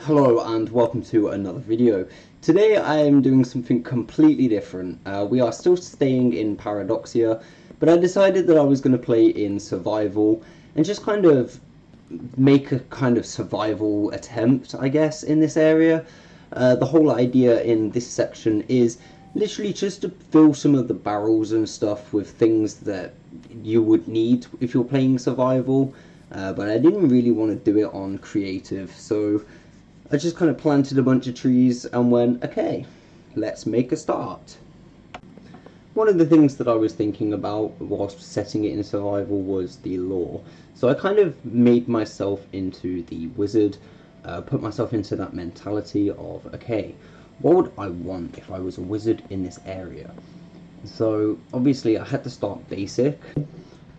Hello and welcome to another video. Today I am doing something completely different. We are still staying in Paradoxia, but I decided that I was going to play in survival and just kind of make a kind of survival attempt, I guess, in this area. The whole idea in this section is literally just to fill some of the barrels and stuff with things that you would need if you're playing survival, but I didn't really want to do it on creative, so I just kind of planted a bunch of trees and went, okay, let's make a start. One of the things that I was thinking about whilst setting it in survival was the lore. So I kind of made myself into the wizard, put myself into that mentality of, okay, what would I want if I was a wizard in this area? So obviously I had to start basic,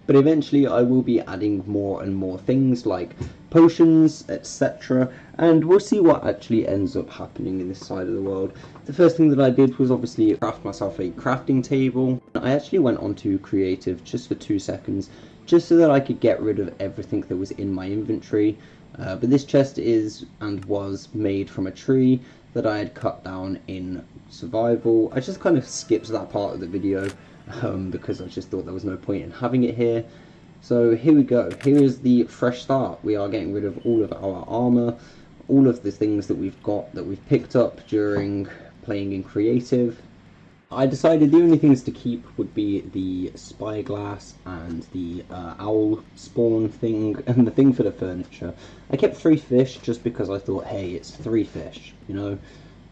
but eventually I will be adding more and more things like potions, etc. And we'll see what actually ends up happening in this side of the world. The first thing that I did was obviously craft myself a crafting table. I actually went on to creative just for 2 seconds, just so that I could get rid of everything that was in my inventory. But this chest is and was made from a tree that I had cut down in survival. I just kind of skipped that part of the video because I just thought there was no point in having it here. So here we go. Here is the fresh start. We are getting rid of all of our armor, all of the things that we've got that we've picked up during playing in creative. I decided the only things to keep would be the spyglass and the owl spawn thing and the thing for the furniture. I kept 3 fish just because I thought, hey, it's 3 fish, you know.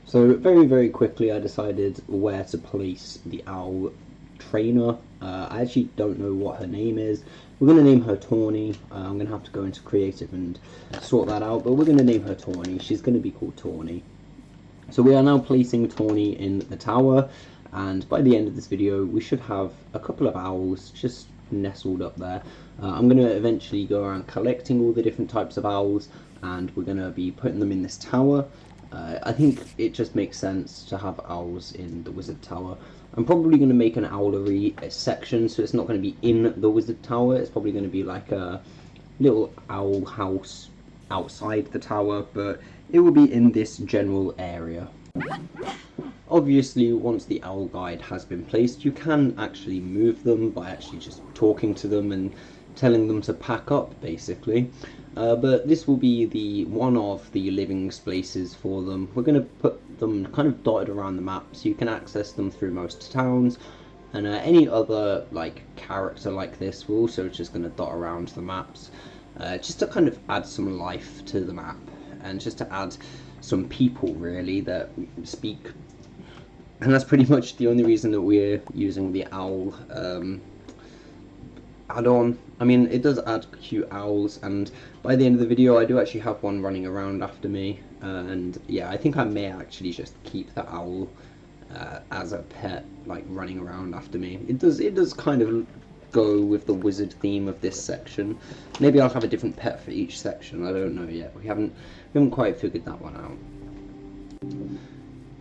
So very quickly I decided where to place the owl trainer. I actually don't know what her name is. We're going to name her Tawny. I'm going to have to go into creative and sort that out, but we're going to name her Tawny. She's going to be called Tawny. So we are now placing Tawny in the tower, and by the end of this video we should have a couple of owls just nestled up there. I'm going to eventually go around collecting all the different types of owls, and we're going to be putting them in this tower. I think it just makes sense to have owls in the wizard tower. I'm probably going to make an owlery section, so it's not going to be in the wizard tower. It's probably going to be like a little owl house outside the tower, but it will be in this general area. Obviously, once the owl guide has been placed, you can actually move them by actually just talking to them and telling them to pack up, basically. But this will be the one of the living spaces for them. We're going to put them kind of dotted around the map so you can access them through most towns, and any other like character like this we're also just going to dot around the maps, just to kind of add some life to the map and just to add some people really that speak. And that's pretty much the only reason that we're using the owl add-on. I mean, it does add cute owls, and by the end of the video I do actually have one running around after me, and yeah, I think I may actually just keep the owl as a pet, like running around after me. It does kind of go with the wizard theme of this section. Maybe I'll have a different pet for each section, I don't know yet. We haven't quite figured that one out.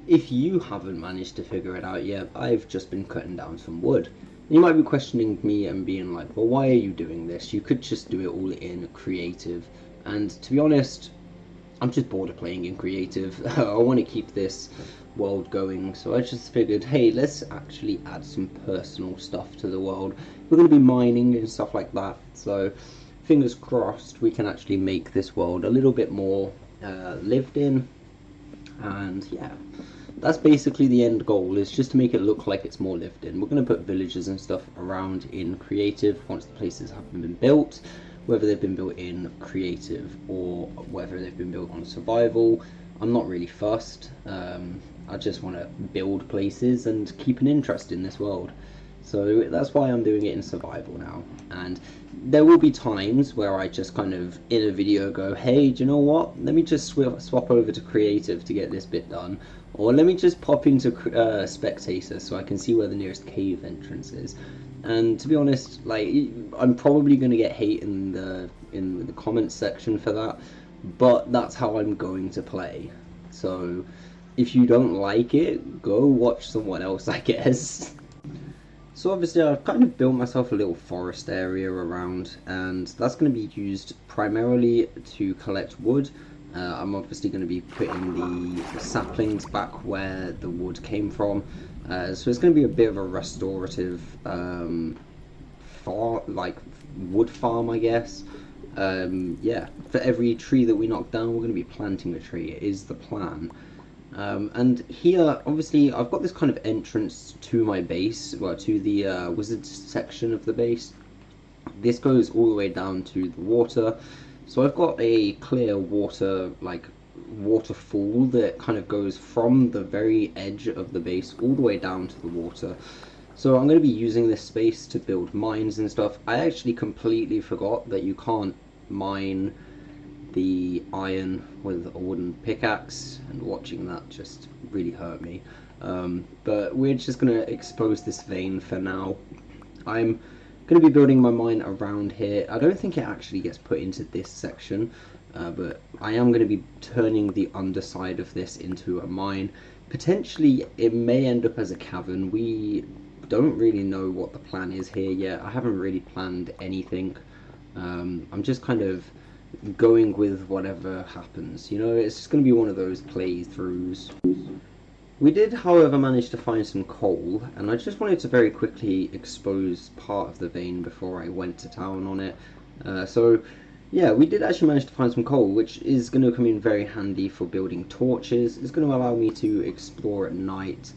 If you haven't managed to figure it out yet, I've just been cutting down some wood. You might be questioning me and being like, well, why are you doing this? You could just do it all in creative. And to be honest, I'm just bored of playing in creative. I want to keep this world going, so I just figured, hey, let's actually add some personal stuff to the world. We're going to be mining and stuff like that, so fingers crossed we can actually make this world a little bit more lived in. And yeah, that's basically the end goal, is just to make it look like it's more lived in. We're going to put villages and stuff around in creative once the places have been built, whether they've been built in creative or whether they've been built on survival. I'm not really fussed. I just want to build places and keep an interest in this world. So that's why I'm doing it in survival now. And there will be times where I just kind of in a video go, hey, do you know what, let me just swap over to creative to get this bit done, or let me just pop into spectator so I can see where the nearest cave entrance is. And to be honest, like, I'm probably going to get hate in the comments section for that, but that's how I'm going to play. So if you don't like it, go watch someone else, I guess. So obviously I've kind of built myself a little forest area around, and that's going to be used primarily to collect wood, I'm obviously going to be putting the saplings back where the wood came from. So it's going to be a bit of a restorative wood farm, I guess. Yeah, for every tree that we knock down, we're going to be planting a tree. It is the plan. And here, obviously, I've got this kind of entrance to my base, well, to the wizard section of the base. This goes all the way down to the water. So I've got a clear water, like waterfall that kind of goes from the very edge of the base all the way down to the water. So I'm going to be using this space to build mines and stuff. I actually completely forgot that you can't mine the iron with a wooden pickaxe, and watching that just really hurt me. But we're just going to expose this vein for now. I'm going to be building my mine around here. I don't think it actually gets put into this section, but I am going to be turning the underside of this into a mine. Potentially it may end up as a cavern. We don't really know what the plan is here yet. I haven't really planned anything. I'm just kind of going with whatever happens. You know, it's just going to be one of those playthroughs. We did, however, manage to find some coal, and I just wanted to very quickly expose part of the vein before I went to town on it. So, yeah, we did actually manage to find some coal, which is going to come in very handy for building torches. It's going to allow me to explore at night.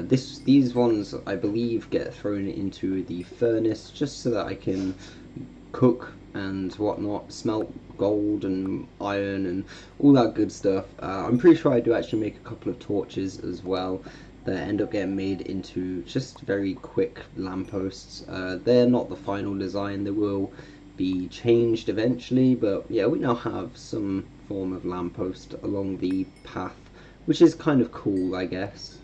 These ones, I believe, get thrown into the furnace just so that I can cook and whatnot, smelt gold and iron and all that good stuff. I'm pretty sure I do actually make a couple of torches as well that end up getting made into just very quick lampposts. They're not the final design, they will be changed eventually, but yeah, we now have some form of lamppost along the path, which is kind of cool, I guess.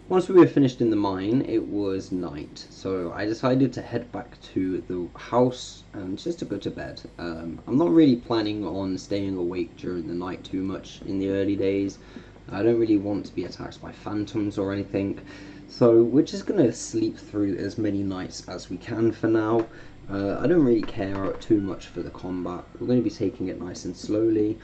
Once we were finished in the mine, it was night, so I decided to head back to the house and just to go to bed. I'm not really planning on staying awake during the night too much in the early days. I don't really want to be attacked by phantoms or anything, so we're just going to sleep through as many nights as we can for now. I don't really care too much for the combat. We're going to be taking it nice and slowly,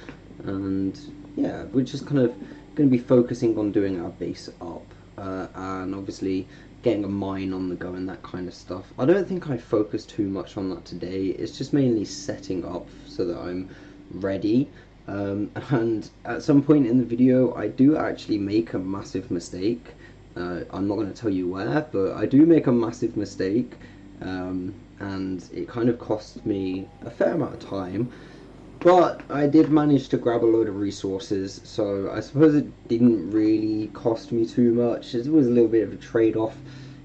and yeah, we're just kind of going to be focusing on doing our base up. And obviously getting a mine on the go and that kind of stuff. I don't think I focused too much on that today. It's just mainly setting up so that I'm ready. And at some point in the video, I do actually make a massive mistake. I'm not going to tell you where, but I do make a massive mistake, and it kind of cost me a fair amount of time. But I did manage to grab a load of resources, so I suppose it didn't really cost me too much. It was a little bit of a trade-off.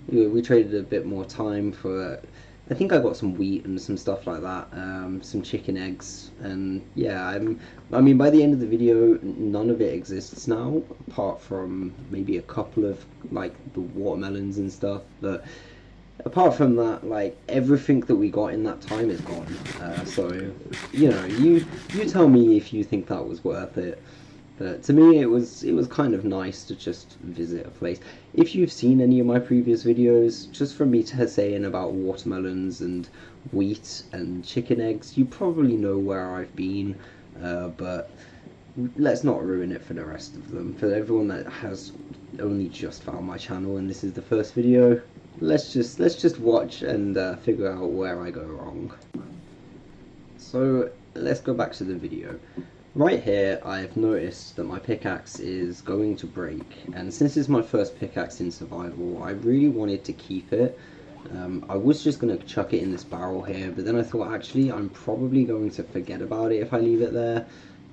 We traded a bit more time for, I think I got some wheat and some stuff like that, some chicken eggs, and yeah, I mean, by the end of the video, none of it exists now, apart from maybe a couple of, like, the watermelons and stuff, but apart from that, like, everything that we got in that time is gone. So, you know, you tell me if you think that was worth it. But to me, it was kind of nice to just visit a place. If you've seen any of my previous videos, just from me to saying about watermelons and wheat and chicken eggs, you probably know where I've been. But let's not ruin it for the rest of them. For everyone that has only just found my channel and this is the first video, let's just watch and figure out where I go wrong. So let's go back to the video. Right here, I've noticed that my pickaxe is going to break, and since it's my first pickaxe in survival, I really wanted to keep it. I was just going to chuck it in this barrel here, but then I thought actually I'm probably going to forget about it if I leave it there,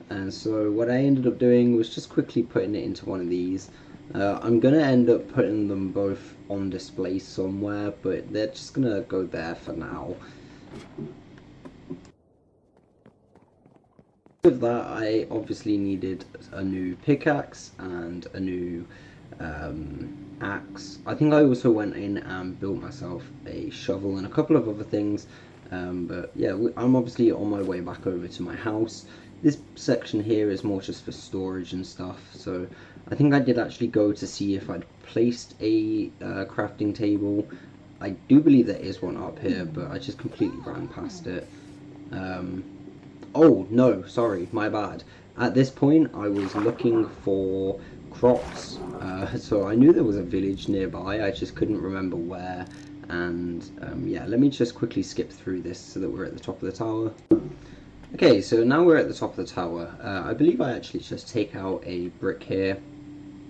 and so what I ended up doing was just quickly putting it into one of these. I'm going to end up putting them both on display somewhere, but they're just going to go there for now. With that, I obviously needed a new pickaxe and a new axe. I think I also went in and built myself a shovel and a couple of other things, but yeah, I'm obviously on my way back over to my house. This section here is more just for storage and stuff, so I think I did actually go to see if I'd placed a crafting table. I do believe there is one up here, but I just completely ran past it. Oh, no, sorry, my bad. At this point, I was looking for crops, so I knew there was a village nearby, I just couldn't remember where. And yeah, let me just quickly skip through this so that we're at the top of the tower. Okay, so now we're at the top of the tower. I believe I actually just take out a brick here.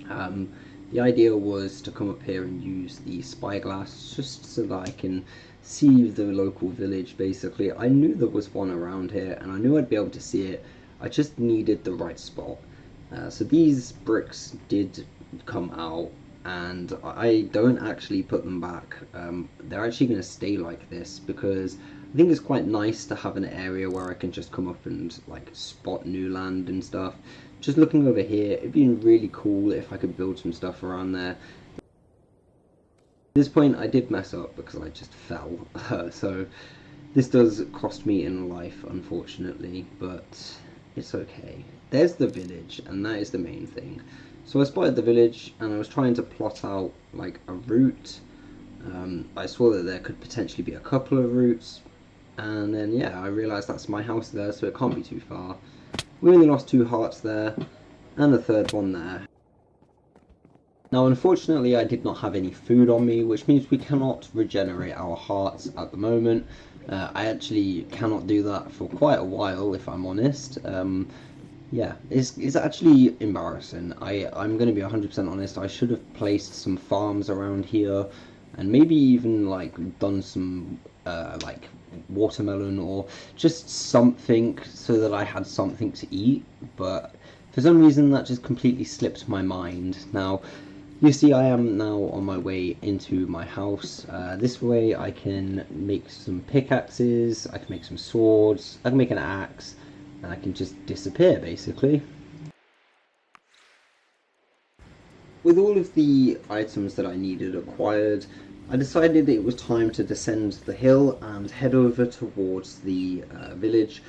The idea was to come up here and use the spyglass just so that I can see the local village. Basically, I knew there was one around here and I knew I'd be able to see it. I just needed the right spot. So these bricks did come out, and I don't actually put them back. They're actually going to stay like this because I think it's quite nice to have an area where I can just come up and like spot new land and stuff. Just looking over here, it'd be really cool if I could build some stuff around there. At this point I did mess up because I just fell, so this does cost me in life unfortunately, but it's okay. There's the village, and that is the main thing. So I spotted the village and I was trying to plot out like a route. I saw that there could potentially be a couple of routes, and then yeah, I realised that's my house there, so it can't be too far. We only lost 2 hearts there, and the 3rd one there. Now unfortunately I did not have any food on me, which means we cannot regenerate our hearts at the moment. I actually cannot do that for quite a while, if I'm honest. Yeah, it's actually embarrassing. I'm going to be 100% honest, I should have placed some farms around here, and maybe even like done some like watermelon or just something so that I had something to eat, but for some reason that just completely slipped my mind. Now you see I am now on my way into my house. This way I can make some pickaxes, I can make some swords, I can make an axe, and I can just disappear basically. With all of the items that I needed acquired, I decided it was time to descend the hill and head over towards the village.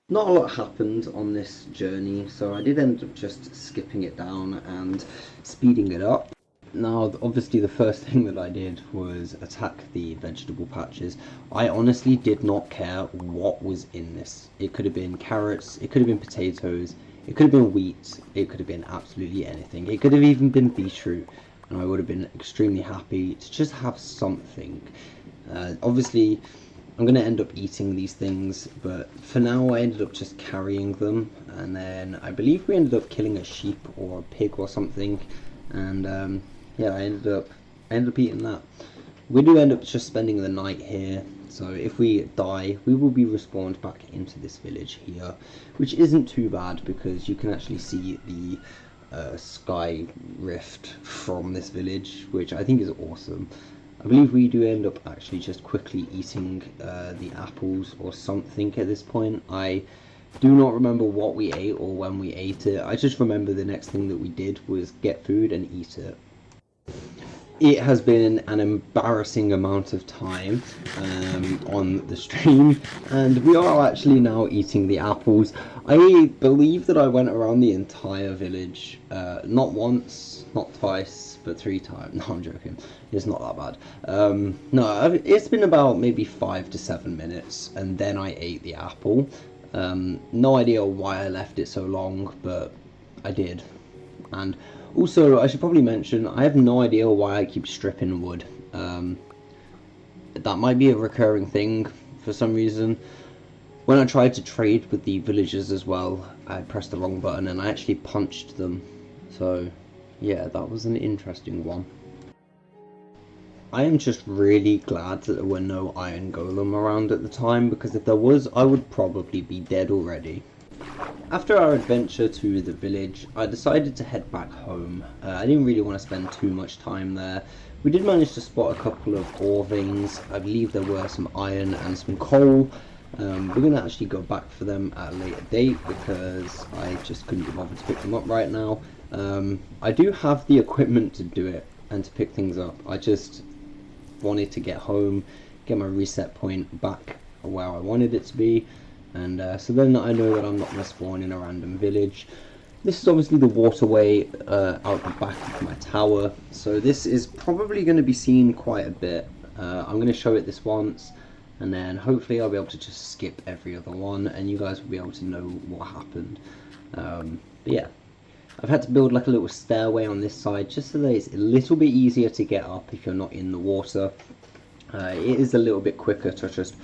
Not a lot happened on this journey, so I did end up just skipping it down and speeding it up. Now, obviously the first thing that I did was attack the vegetable patches. I honestly did not care what was in this. It could have been carrots, it could have been potatoes, it could have been wheat, it could have been absolutely anything. It could have even been beetroot, and I would have been extremely happy to just have something. Obviously, I'm going to end up eating these things, but for now I ended up just carrying them, and then I believe we ended up killing a sheep or a pig or something, and yeah, I ended up eating that. We do end up just spending the night here, so if we die, we will be respawned back into this village here, which isn't too bad because you can actually see the sky rift from this village, which I think is awesome. I believe we do end up actually just quickly eating the apples or something at this point. I do not remember what we ate or when we ate it. I just remember the next thing that we did was get food and eat it. It has been an embarrassing amount of time on the stream, and we are actually now eating the apples. I believe that I went around the entire village, not once, not twice, but 3 times. No, I'm joking. It's not that bad. No, it's been about maybe 5 to 7 minutes, and then I ate the apple. No idea why I left it so long, but I did. And also, I should probably mention, I have no idea why I keep stripping wood. That might be a recurring thing for some reason. When I tried to trade with the villagers as well, I pressed the wrong button and I actually punched them. So, yeah, that was an interesting one. I am just really glad that there were no iron golem around at the time, because if there was, I would probably be dead already. After our adventure to the village, I decided to head back home. I didn't really want to spend too much time there. We did manage to spot a couple of ore veins. I believe there were some iron and some coal. We're going to actually go back for them at a later date because I just couldn't be bothered to pick them up right now. I do have the equipment to do it and to pick things up. I just wanted to get home, get my reset point back where I wanted it to be. And so then I know that I'm not going to spawn in a random village. This is obviously the waterway out the back of my tower, so this is probably going to be seen quite a bit. I'm going to show it this once, and then hopefully I'll be able to just skip every other one, and you guys will be able to know what happened. But yeah, I've had to build like a little stairway on this side just so that it's a little bit easier to get up if you're not in the water. It is a little bit quicker to just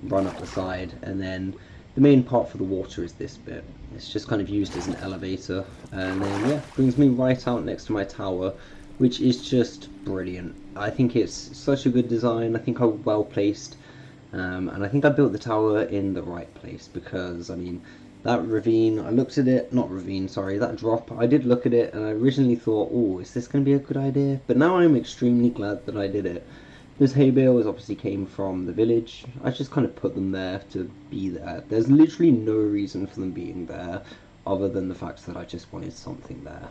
run up the side, and then the main part for the water is this bit. It's just kind of used as an elevator, and then yeah, brings me right out next to my tower, which is just brilliant. I think it's such a good design. I think I'm well placed, and I think I built the tower in the right place, because I mean, that ravine, I looked at it, not ravine, sorry, that drop, I did look at it, and I originally thought, oh, is this going to be a good idea? But now I'm extremely glad that I did it. Those hay bales obviously came from the village. I just kind of put them there to be there. There's literally no reason for them being there other than the fact that I just wanted something there.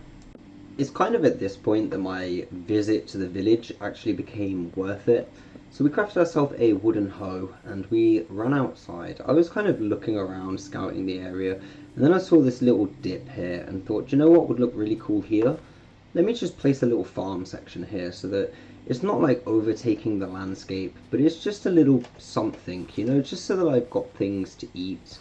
It's kind of at this point that my visit to the village actually became worth it. So we crafted ourselves a wooden hoe and we ran outside. I was kind of looking around, scouting the area, and then I saw this little dip here and thought, do you know what would look really cool here? Let me just place a little farm section here so that it's not like overtaking the landscape, but it's just a little something, you know, just so that I've got things to eat.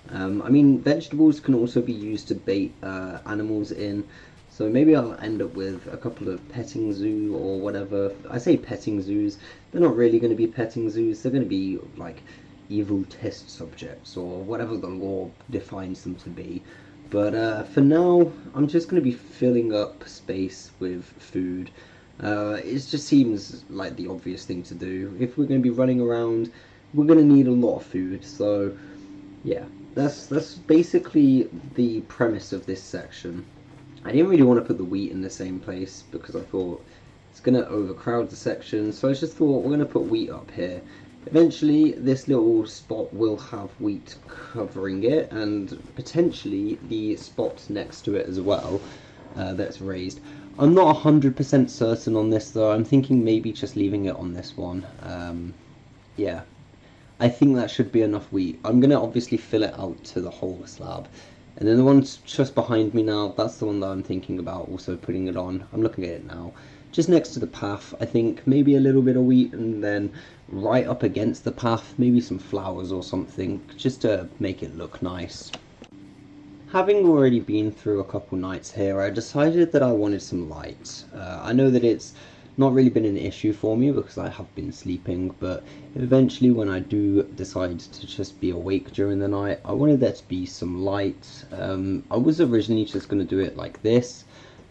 I mean, vegetables can also be used to bait animals in, so maybe I'll end up with a couple of petting zoo or whatever. I say petting zoos, they're not really going to be petting zoos, they're going to be like evil test subjects or whatever the law defines them to be. But for now, I'm just going to be filling up space with food. It just seems like the obvious thing to do. If we're going to be running around, we're going to need a lot of food. So, yeah, that's basically the premise of this section. I didn't really want to put the wheat in the same place because I thought it's going to overcrowd the section. So I just thought we're going to put wheat up here. Eventually, this little spot will have wheat covering it, and potentially the spot next to it as well that's raised. I'm not 100% certain on this though. I'm thinking maybe just leaving it on this one. Yeah, I think that should be enough wheat. I'm going to obviously fill it out to the whole slab. And then the one just behind me now, that's the one that I'm thinking about also putting it on. I'm looking at it now. Just next to the path, I think maybe a little bit of wheat, and then right up against the path, maybe some flowers or something, just to make it look nice. Having already been through a couple nights here, I decided that I wanted some light. I know that it's not really been an issue for me because I have been sleeping, but eventually when I do decide to just be awake during the night, I wanted there to be some light. I was originally just going to do it like this,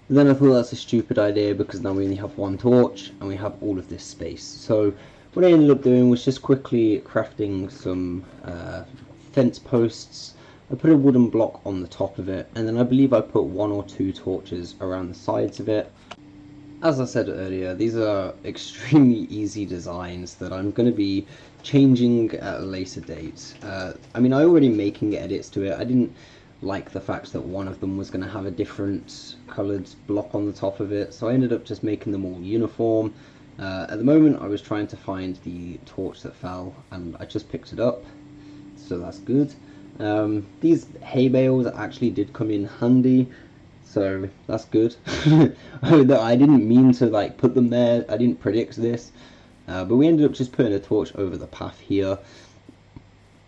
but then I thought that's a stupid idea because now we only have one torch and we have all of this space. So what I ended up doing was just quickly crafting some fence posts. I put a wooden block on the top of it, and then I believe I put 1 or 2 torches around the sides of it. As I said earlier, these are extremely easy designs that I'm going to be changing at a later date. I mean, I already making edits to it. I didn't like the fact that one of them was going to have a different coloured block on the top of it, so I ended up just making them all uniform. At the moment, I was trying to find the torch that fell, and I just picked it up, so that's good. These hay bales actually did come in handy, so that's good. I didn't mean to like put them there, I didn't predict this, but we ended up just putting a torch over the path here.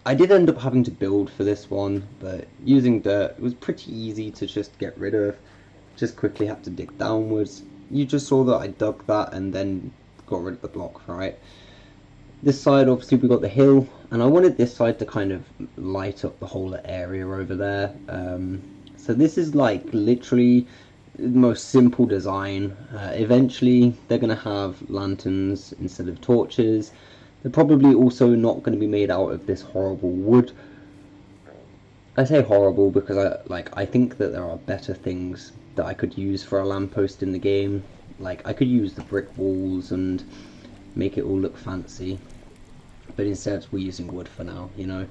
I did end up having to build for this one, but using dirt, it was pretty easy to just get rid of. Just quickly had to dig downwards. You just saw that I dug that and then got rid of the block, right? This side, obviously, we got the hill, and I wanted this side to kind of light up the whole area over there. So this is like literally the most simple design. Eventually, they're going to have lanterns instead of torches. They're probably also not going to be made out of this horrible wood. I say horrible because I think that there are better things that I could use for a lamppost in the game. Like, I could use the brick walls and make it all look fancy, but instead we're using wood for now, you know.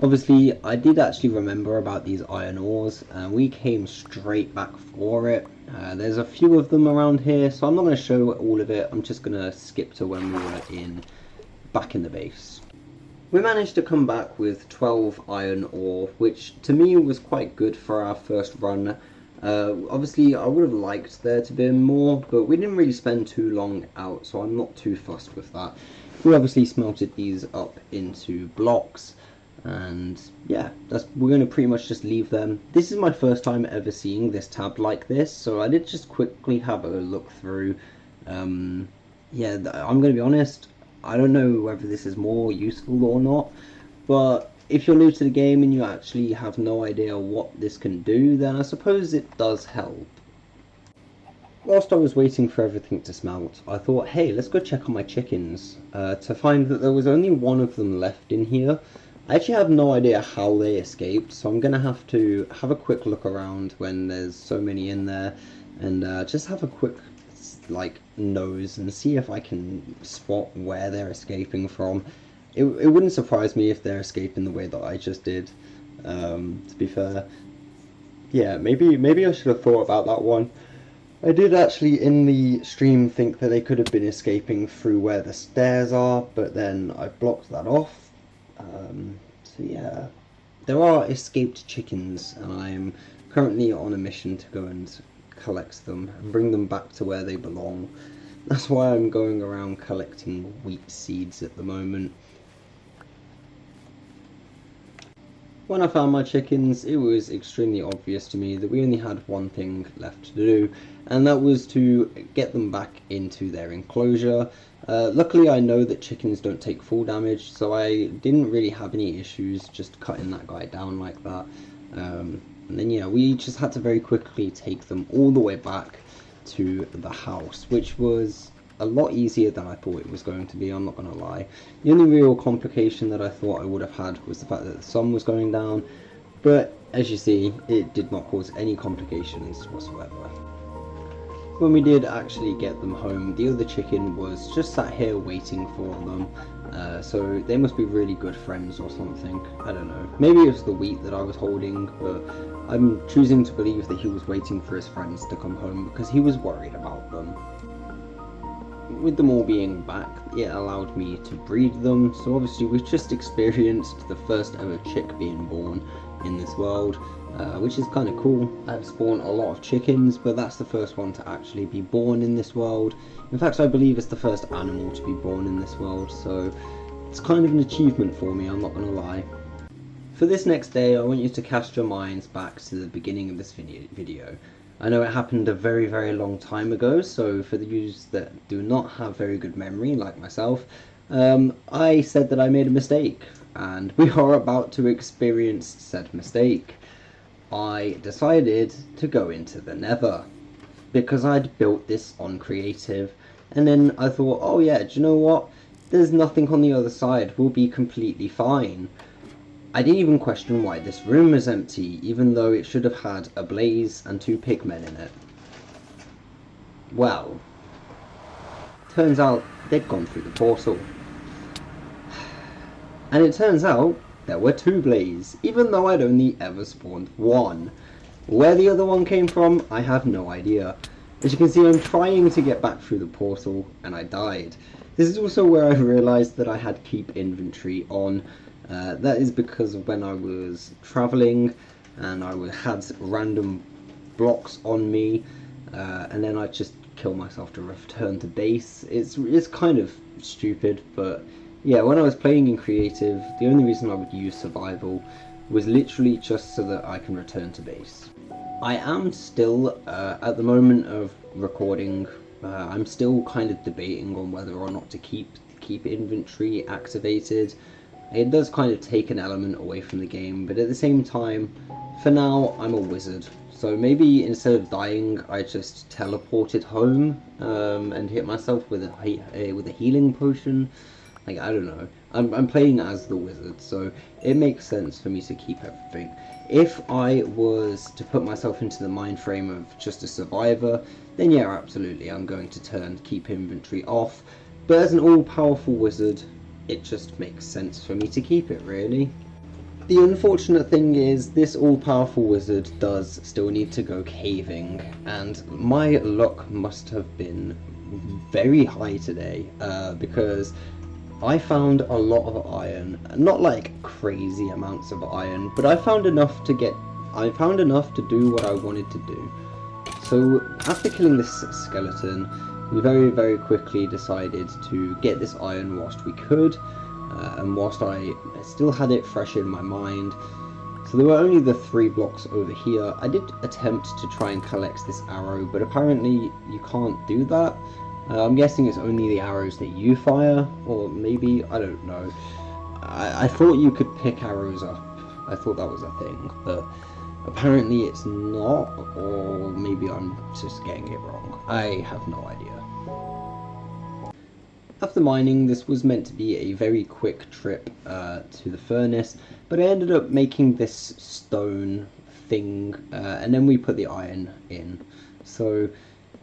Obviously, I did actually remember about these iron ores, and we came straight back for it. There's a few of them around here, so I'm not going to show all of it. I'm just going to skip to when we were back in the base. We managed to come back with 12 iron ore, which to me was quite good for our first run. Obviously, I would have liked there to be more, but we didn't really spend too long out, so I'm not too fussed with that. We obviously smelted these up into blocks, and yeah, we're going to pretty much just leave them. This is my first time ever seeing this tab like this, so I did just quickly have a look through. Yeah, I'm going to be honest, I don't know whether this is more useful or not, but if you're new to the game and you actually have no idea what this can do, then I suppose it does help. Whilst I was waiting for everything to smelt, I thought, hey, let's go check on my chickens, to find that there was only one of them left in here. I actually have no idea how they escaped, so I'm going to have a quick look around when there's so many in there, and just have a quick nose and see if I can spot where they're escaping from. It wouldn't surprise me if they're escaping the way that I just did, to be fair. Yeah, maybe I should have thought about that one. I did actually in the stream think that they could have been escaping through where the stairs are, but then I blocked that off. So yeah, there are escaped chickens, and I am currently on a mission to go and collect them and bring them back to where they belong. That's why I'm going around collecting wheat seeds at the moment. When I found my chickens, it was extremely obvious to me that we only had one thing left to do, and that was to get them back into their enclosure. Luckily I know that chickens don't take full damage, so I didn't really have any issues just cutting that guy down like that. And then yeah, we just had to very quickly take them all the way back to the house, which was a lot easier than I thought it was going to be, I'm not going to lie. The only real complication that I thought I would have had was the fact that the sun was going down, but as you see, it did not cause any complications whatsoever. When we did actually get them home, the other chicken was just sat here waiting for them, so they must be really good friends or something, I don't know. Maybe it was the wheat that I was holding, but I'm choosing to believe that he was waiting for his friends to come home because he was worried about them. With them all being back, it allowed me to breed them, so obviously we've just experienced the first ever chick being born in this world, which is kind of cool. I've spawned a lot of chickens, but that's the first one to actually be born in this world. In fact, I believe it's the first animal to be born in this world, so it's kind of an achievement for me, I'm not going to lie. For this next day, I want you to cast your minds back to the beginning of this video. I know it happened a very, very long time ago, so for the users that do not have very good memory, like myself, I said that I made a mistake, and we are about to experience said mistake. I decided to go into the Nether, because I'd built this on creative, and then I thought, oh yeah, do you know what? There's nothing on the other side, we'll be completely fine. I didn't even question why this room was empty, even though it should have had a blaze and 2 pigmen in it. Well, turns out they'd gone through the portal. And it turns out there were 2 blaze, even though I'd only ever spawned 1. Where the other one came from, I have no idea. As you can see, I'm trying to get back through the portal, and I died. This is also where I realised that I had keep inventory on. That is because when I was travelling and I had random blocks on me, and then I just kill myself to return to base. It's kind of stupid, but yeah, when I was playing in creative, the only reason I would use survival was literally just so that I can return to base. I am still, at the moment of recording, I'm still kind of debating on whether or not to keep inventory activated. It does kind of take an element away from the game, but at the same time, for now, I'm a wizard. So maybe instead of dying, I just teleported home and hit myself with a healing potion. Like, I don't know. I'm playing as the wizard, so it makes sense for me to keep everything. If I was to put myself into the mind frame of just a survivor, then yeah, absolutely, I'm going to keep inventory off. But as an all-powerful wizard, it just makes sense for me to keep it, really. The unfortunate thing is, this all-powerful wizard does still need to go caving, and my luck must have been very high today, because I found a lot of iron. Not like crazy amounts of iron, but I found enough to do what I wanted to do. So after killing this skeleton, we very quickly decided to get this iron whilst we could, and whilst I still had it fresh in my mind. So there were only the 3 blocks over here. I did attempt to try and collect this arrow, but apparently you can't do that. I'm guessing it's only the arrows that you fire, or maybe, I don't know. I thought you could pick arrows up. I thought that was a thing, but apparently it's not, or maybe I'm just getting it wrong. I have no idea. After mining, this was meant to be a very quick trip to the furnace, but I ended up making this stone thing, and then we put the iron in. So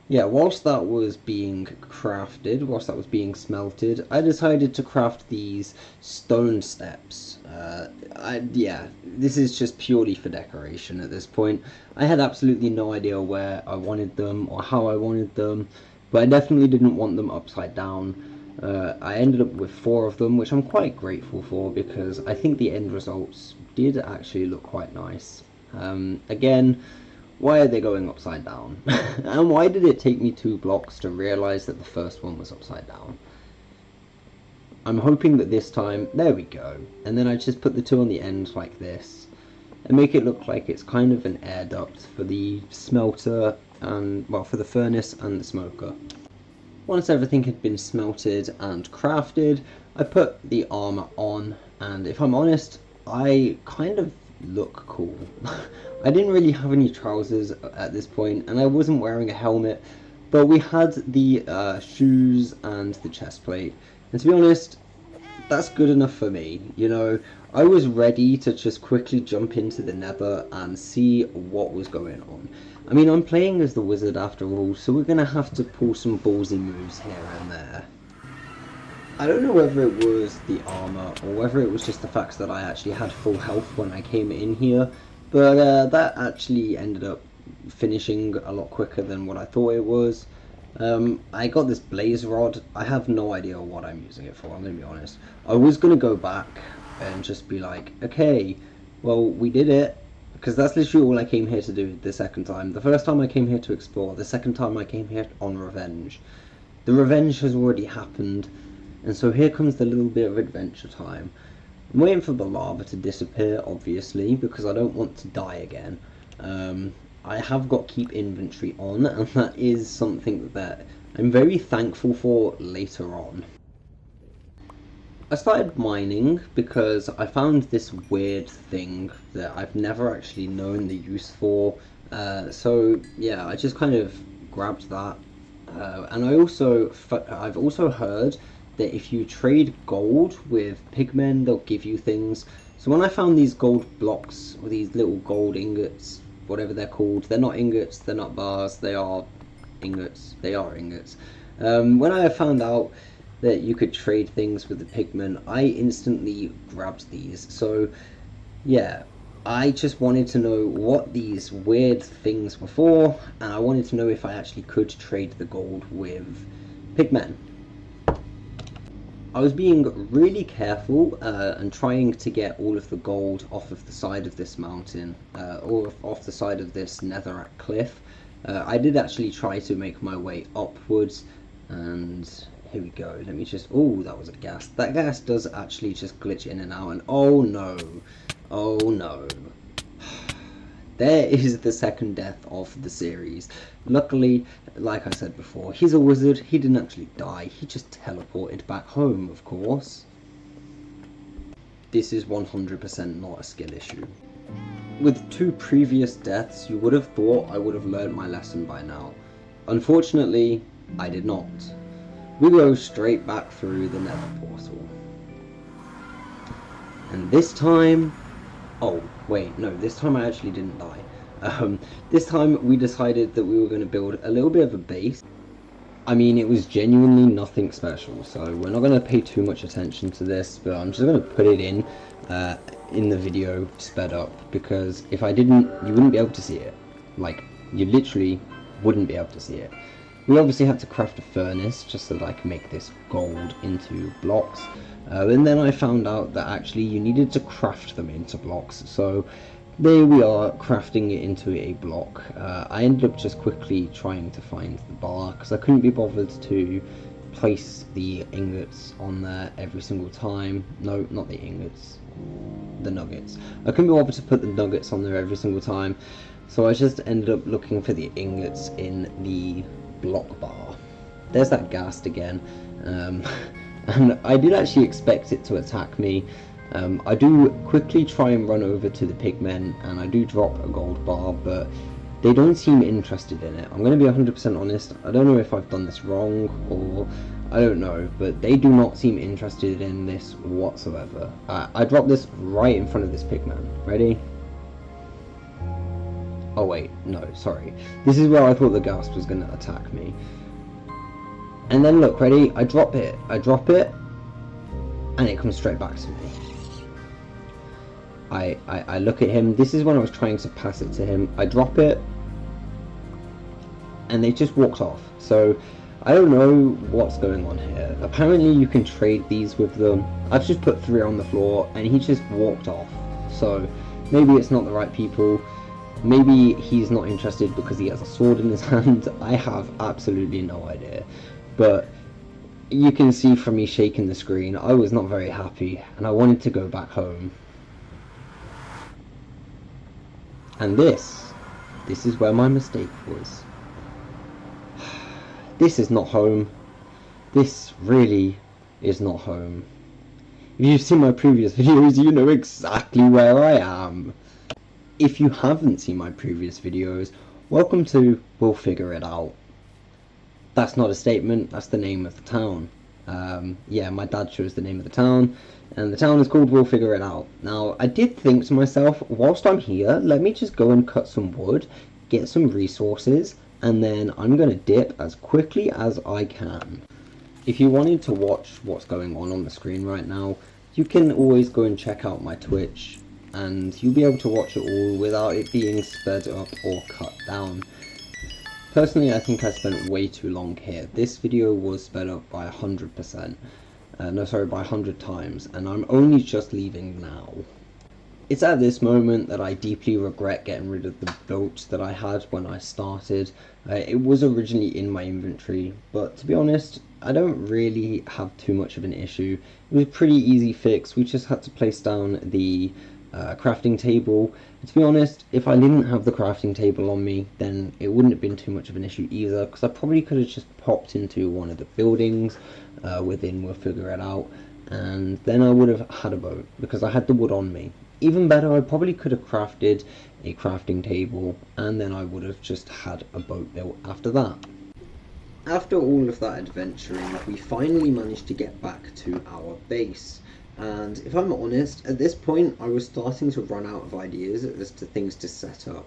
yeah, whilst that was being crafted, whilst that was being smelted, I decided to craft these stone steps. Yeah, this is just purely for decoration at this point. I had absolutely no idea where I wanted them or how I wanted them, but I definitely didn't want them upside down. I ended up with 4 of them, which I'm quite grateful for because I think the end results did actually look quite nice. Again, why are they going upside down? And why did it take me 2 blocks to realise that the first one was upside down? I'm hoping that this time, there we go, and then I just put the 2 on the end like this, and make it look like it's kind of an air duct for the smelter, and, well, for the furnace and the smoker. Once everything had been smelted and crafted, I put the armour on, and if I'm honest, I kind of look cool. I didn't really have any trousers at this point, and I wasn't wearing a helmet, but we had the shoes and the chest plate, and to be honest, that's good enough for me. You know, I was ready to just quickly jump into the nether and see what was going on. I mean, I'm playing as the wizard after all, so we're gonna have to pull some ballsy moves here and there. I don't know whether it was the armor or whether it was just the fact that I actually had full health when I came in here, but that actually ended up finishing a lot quicker than what I thought it was. I got this blaze rod. I have no idea what I'm using it for, I'm gonna be honest. I was gonna go back and just be like, okay, well, we did it, because that's literally all I came here to do the second time. The first time I came here to explore, the second time I came here on revenge. The revenge has already happened, and so here comes the little bit of adventure time. I'm waiting for the lava to disappear, obviously, because I don't want to die again. I have got keep inventory on, and that is something that I'm very thankful for later on. I started mining because I found this weird thing that I've never actually known the use for. So yeah, I just kind of grabbed that, and I've also heard that if you trade gold with pigmen, they'll give you things. So when I found these gold blocks, or these little gold ingots, whatever they're called, they're not ingots, they're not bars, they are ingots. They are ingots. When I found out that you could trade things with the pigmen, I instantly grabbed these. So yeah, I just wanted to know what these weird things were for, and I wanted to know if I actually could trade the gold with pigmen. I was being really careful and trying to get all of the gold off of the side of this mountain, or off the side of this netherrack cliff. I did actually try to make my way upwards, and here we go. Let me just, oh, that was a gas. That gas does actually just glitch in and out, and oh no, oh no. There is the second death of the series. Luckily, like I said before, he's a wizard. He didn't actually die. He just teleported back home, of course. This is 100% not a skill issue. With 2 previous deaths, you would have thought I would have learned my lesson by now. Unfortunately, I did not. We go straight back through the nether portal. And this time, oh wait, no, this time I actually didn't die. This time we decided that we were going to build a little bit of a base. I mean, it was genuinely nothing special, so we're not going to pay too much attention to this, but I'm just going to put it in the video sped up, because if I didn't, you wouldn't be able to see it. Like, you literally wouldn't be able to see it. We obviously had to craft a furnace just so that I could make this gold into blocks, and then I found out that actually you needed to craft them into blocks. So there we are, crafting it into a block. I ended up just quickly trying to find the bar because I couldn't be bothered to place the ingots on there every single time. No, not the ingots, the nuggets. I couldn't be bothered to put the nuggets on there every single time, so I just ended up looking for the ingots in the block bar. There's that ghast again, and I did actually expect it to attack me. I do quickly try and run over to the pigmen, and I do drop a gold bar, but they don't seem interested in it. I'm going to be 100% honest, I don't know if I've done this wrong, or I don't know, but they do not seem interested in this whatsoever. I dropped this right in front of this pigman. Ready? Oh wait, no, sorry. This is where I thought the ghast was going to attack me. And then look, ready? I drop it, and it comes straight back to me. I look at him. This is when I was trying to pass it to him. I drop it, and they just walked off. So I don't know what's going on here. Apparently you can trade these with them. I've just put 3 on the floor, and he just walked off. So maybe it's not the right people. Maybe he's not interested because he has a sword in his hand. I have absolutely no idea. But you can see from me shaking the screen, I was not very happy, and I wanted to go back home. And this is where my mistake was. This is not home. This really is not home. If you've seen my previous videos, you know exactly where I am. If you haven't seen my previous videos, welcome to We'll Figure It Out. That's not a statement, that's the name of the town. Yeah, my dad chose the name of the town, and the town is called We'll Figure It Out. Now, I did think to myself, whilst I'm here, let me just go and cut some wood, get some resources, and then I'm going to dip as quickly as I can. If you wanted to watch what's going on the screen right now, you can always go and check out my Twitch, and you'll be able to watch it all without it being sped up or cut down. Personally, I think I spent way too long here. This video was sped up by 100%. No, sorry, by 100 times, and I'm only just leaving now. It's at this moment that I deeply regret getting rid of the boat that I had when I started. It was originally in my inventory, but to be honest, I don't really have too much of an issue. It was a pretty easy fix. We just had to place down the crafting table. To be honest, if I didn't have the crafting table on me, then it wouldn't have been too much of an issue either, because I probably could have just popped into one of the buildings within We'll Figure It Out, and then I would have had a boat, because I had the wood on me. Even better, I probably could have crafted a crafting table, and then I would have just had a boat built after that. After all of that adventuring, we finally managed to get back to our base. And if I'm honest, at this point I was starting to run out of ideas as to things to set up.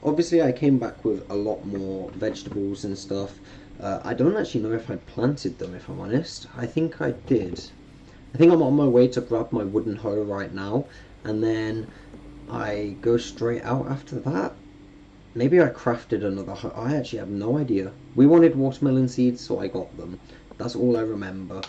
Obviously I came back with a lot more vegetables and stuff. I don't actually know if I planted them, if I'm honest. I think I did. I think I'm on my way to grab my wooden hoe right now, and then I go straight out after that. Maybe I crafted another hoe. I actually have no idea. We wanted watermelon seeds, so I got them. That's all I remember.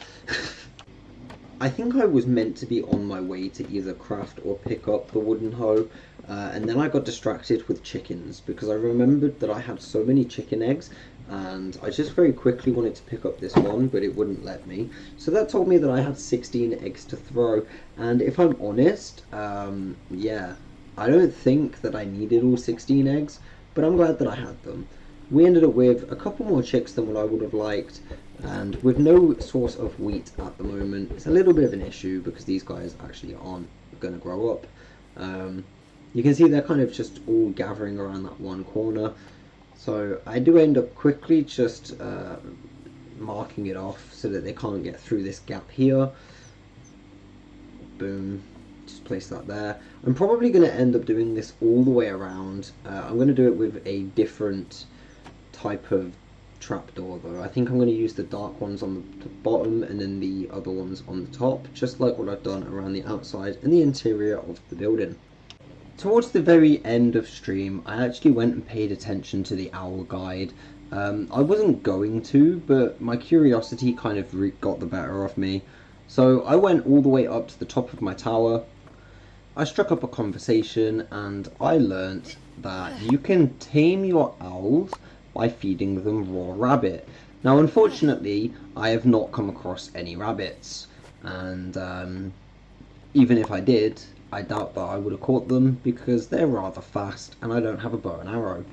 I think I was meant to be on my way to either craft or pick up the wooden hoe, and then I got distracted with chickens because I remembered that I had so many chicken eggs, and I just very quickly wanted to pick up this one, but it wouldn't let me. So that told me that I had 16 eggs to throw, and if I'm honest, yeah, I don't think that I needed all 16 eggs, but I'm glad that I had them. We ended up with a couple more chicks than what I would have liked, and with no source of wheat at the moment, it's a little bit of an issue because these guys actually aren't going to grow up. You can see they're kind of just all gathering around that one corner, so I do end up quickly just marking it off so that they can't get through this gap here. Boom, just place that there. I'm probably going to end up doing this all the way around. I'm going to do it with a different type of trapdoor though. I think I'm going to use the dark ones on the bottom and then the other ones on the top, just like what I've done around the outside and the interior of the building. Towards the very end of stream, I actually went and paid attention to the owl guide. I wasn't going to, but my curiosity kind of got the better of me. So I went all the way up to the top of my tower, I struck up a conversation and I learnt that you can tame your owls by feeding them raw rabbit. Now, unfortunately, I have not come across any rabbits, and even if I did, I doubt that I would have caught them because they're rather fast and I don't have a bow and arrow.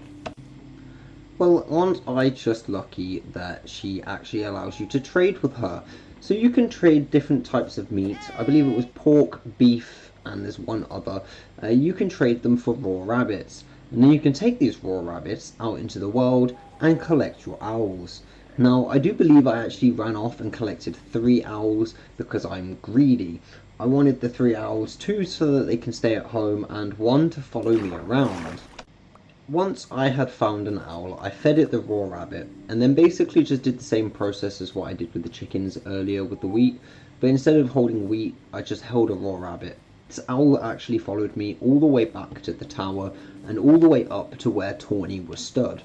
Well, aren't I just lucky that she actually allows you to trade with her? So you can trade different types of meat. I believe it was pork, beef, and there's one other. You can trade them for raw rabbits. And then you can take these raw rabbits out into the world and collect your owls. Now, I do believe I actually ran off and collected 3 owls because I'm greedy. I wanted the 3 owls, 2 so that they can stay at home and 1 to follow me around. Once I had found an owl, I fed it the raw rabbit, and then basically just did the same process as what I did with the chickens earlier with the wheat, but instead of holding wheat, I just held a raw rabbit. This owl actually followed me all the way back to the tower, and all the way up to where Tawny was stood.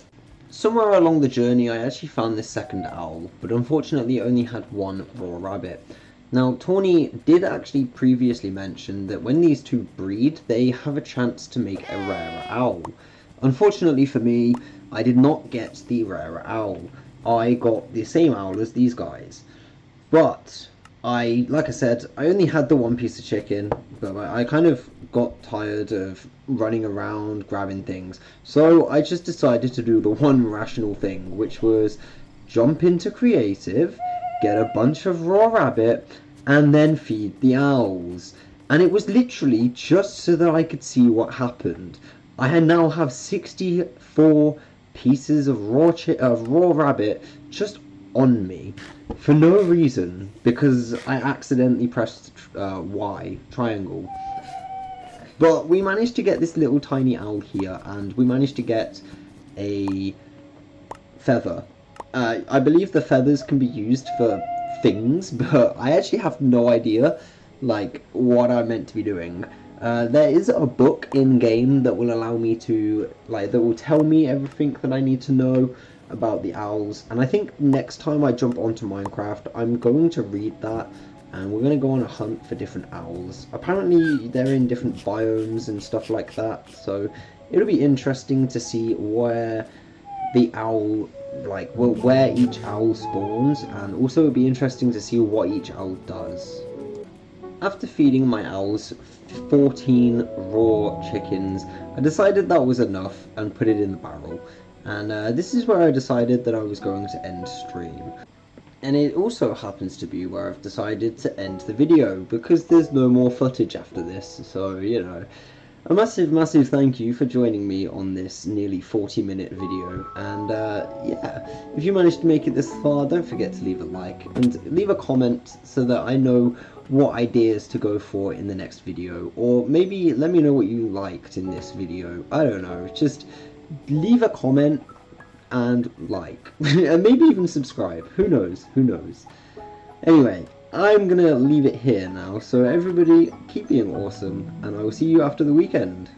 Somewhere along the journey I actually found this second owl, but unfortunately only had 1 raw rabbit. Now, Tawny did actually previously mention that when these two breed, they have a chance to make a rarer owl. Unfortunately for me, I did not get the rarer owl. I got the same owl as these guys. But, like I said, I only had the 1 piece of chicken, but I kind of got tired of running around grabbing things. So I just decided to do the one rational thing, which was jump into creative, get a bunch of raw rabbit, and then feed the owls. And it was literally just so that I could see what happened. I now have 64 pieces of raw rabbit just on me for no reason because I accidentally pressed Y, triangle. But we managed to get this little tiny owl here, and we managed to get a feather. I believe the feathers can be used for things, but I actually have no idea like what I'm meant to be doing. There is a book in game that will allow me to, that will tell me everything that I need to know about the owls, and I think next time I jump onto Minecraft, I'm going to read that, and we're going to go on a hunt for different owls. Apparently they're in different biomes and stuff like that, so it'll be interesting to see where the owl, where each owl spawns, and also it'll be interesting to see what each owl does. After feeding my owls 14 raw chickens, I decided that was enough and put it in the barrel. And this is where I decided that I was going to end stream. And it also happens to be where I've decided to end the video, because there's no more footage after this, so, you know. A massive thank you for joining me on this nearly 40-minute video, and yeah, if you managed to make it this far, don't forget to leave a like, and leave a comment so that I know what ideas to go for in the next video, or maybe let me know what you liked in this video. I don't know, just leave a comment and like, and maybe even subscribe, who knows. Anyway, I'm gonna leave it here now, so everybody keep being awesome, and I will see you after the weekend.